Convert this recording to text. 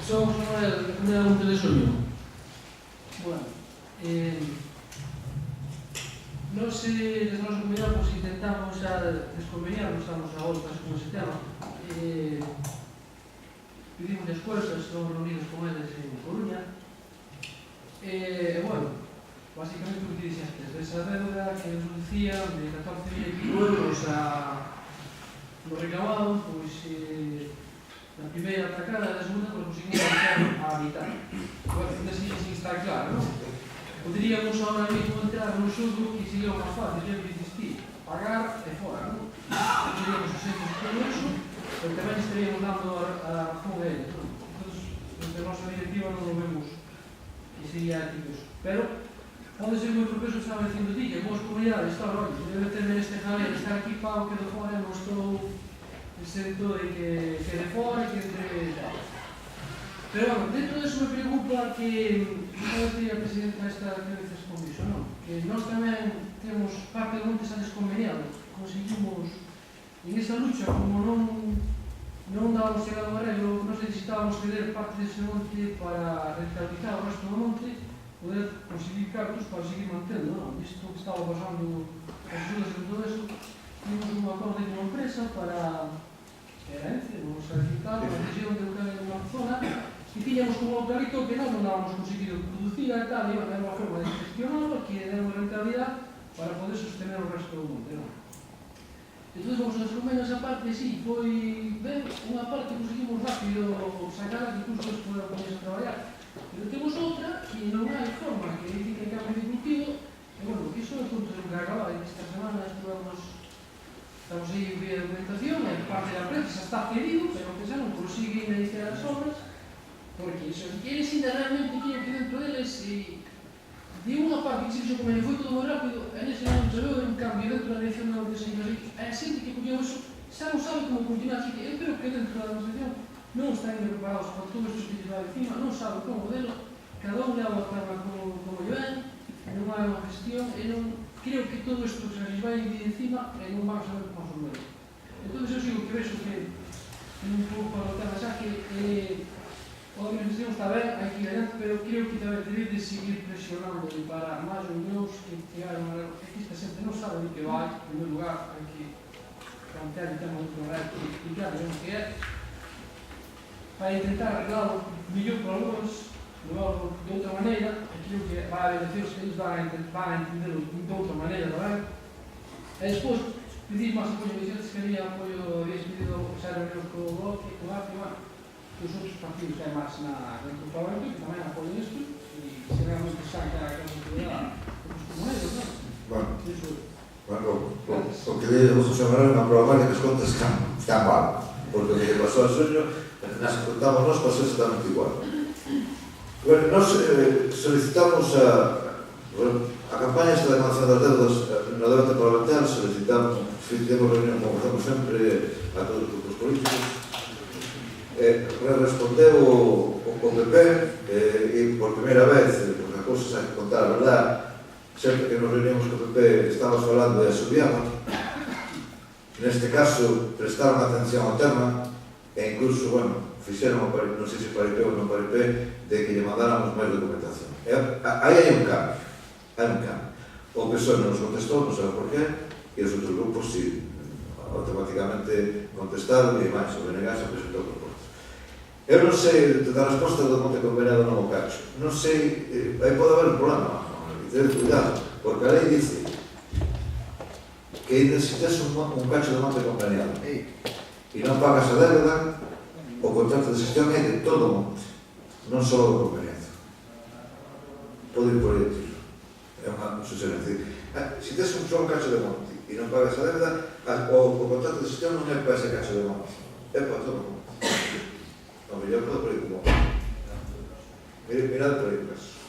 Somos unha comunidade monte de Soño. Bueno, nós, desde a nosa comunidade, intentamos xa desconveniarnos, estamos a voltas con ese tema. Pedimos as cousas, estamos reunidos con eles en Coruña. Bueno, basicamente o que dixeste, esa deuda que nos dicían de 14.000 euros no reclamado, pois na primeira atacada e na segunda nos conseguimos a mitad. Bueno, ainda sin está claro, non? Poderíamos ahora mesmo entrar no xogo que sería o máis fácil, sempre insistir, pagar e fora, non? Seríamos exentos con eso, pero tamén estaríamos dando a razón a eles, non? Entón, desde a nosa directiva non lo vemos que sería ético eso. Pero pode ser moi propenso, estaba dicindo ti, que vos comunidades, claro, debe ter este jaleo, estar aquí para o que de fora non estou exento de que de fora e que entre tal. Pero, bueno, dentro de eso me preocupa que non sería a presidenta esta que veces con iso, non? Que nós tamén temos parte do monte xa desconveniado. Conseguimos, en esa lucha, como non dábamos chegado a arreglo, nos necesitábamos ceder parte dese monte para rentabilizar o resto do monte, poder conseguir cartos para seguir mantendo, non? Isto que estaba pasando as ajudas e todo eso, temos un acordo con unha empresa para que era ENCE, vamos a recitar, para a región de Eucalipto de Amarzona, e tiñamos como clarito que non dábamos conseguido producir e tal, e era unha forma de gestionarlo que era unha rentabilidad para poder sostener o resto do monte, non? Entón, vamos a descomendo esa parte, sí, foi ben, unha parte conseguimos rápido sacar, que incluso despois poder ponerse a traballar. Pero temos outra que non hai forma, que dice que cambio de cultivo, e, bueno, que iso é punto de nunca acabar. Esta semana estamos aí en vía de documentación, e parte da prensa xa está cedido, pero que xa non prosiguen a iniciar as obras, porque iso, eles ainda realmente quieren que dentro deles, de unha parte que se fixo como foi todo moi rápido, en ese momento se veu un cambio dentro da dirección da organización, a xente que colleu eso xa non sabe como continuar, así que eu creo que dentro da organización non están preparados para todo isto que lle vai encima, non sabe como modelo, cada un leva a carga como lle ven, non hai unha gestión, e non creo que todo isto que se lles vai vir encima e non van a saber como resolverlo. Entón, eu sigo que vexo que un pouco para o tema xa que a organización está ben, hai que ir adiante, pero creo que tamén debe de seguir presionando para máis unións que chegaron a que esta xente non sabe o que vai, en primeiro lugar, hai que plantear o tema do programa e explicar o que é, para intentar arreglarlo mellor para algunos, luego de outra maneira, e creo que vai haber eleccións que eles van a entender de outra maneira tamén. E despois, pedir máis apoio, dixetes que había apoio, habéis pedido xa reunións co bloque, co BAC, os outros partidos que hai máis dentro do Parlamento, que tamén apoian isto, e se realmente saca a posibilidad dos comuneros, non? Bueno, o que debe vos chamar unha probabilidade que as contas están mal, porque o que pasou a Soño, nas que contamos nós, pasou exactamente igual. Bueno, nós solicitamos a campaña esta de canción das deudas no debate parlamentar, solicitamos, fixemos reunión, como facemos sempre, a todos os grupos políticos. Respondeu o PP, e por primeira vez, porque a cousa hai que contar a verdade, sempre que nos reunimos co PP estamos falando de Asubiama. Neste caso, prestaron atención ao tema, e incluso, bueno, fixeron, non sei se paripé ou non paripé, de que lle mandáramos máis documentación. Aí hai un cambio, O PSOE non nos contestou, non sabe por qué, e os outros grupos sí, automáticamente contestaron, e máis, o BNG se presentou propostas. Eu non sei, da resposta do monte conveniado non o cacho, non sei, aí pode haber un problema, tener cuidado, porque a lei dice que necesitas un cacho de monte conveniado e non pagas a débeda, o contrato de xestión é de todo o monte, non só do conveniado. Pode ir por aí, é unha suxerencia. Se tes un só cacho de monte e non pagas a débeda, o contrato de xestión non é para ese cacho de monte, é para todo o monte. O mellor pode por aí como. Mirad por aí, caso.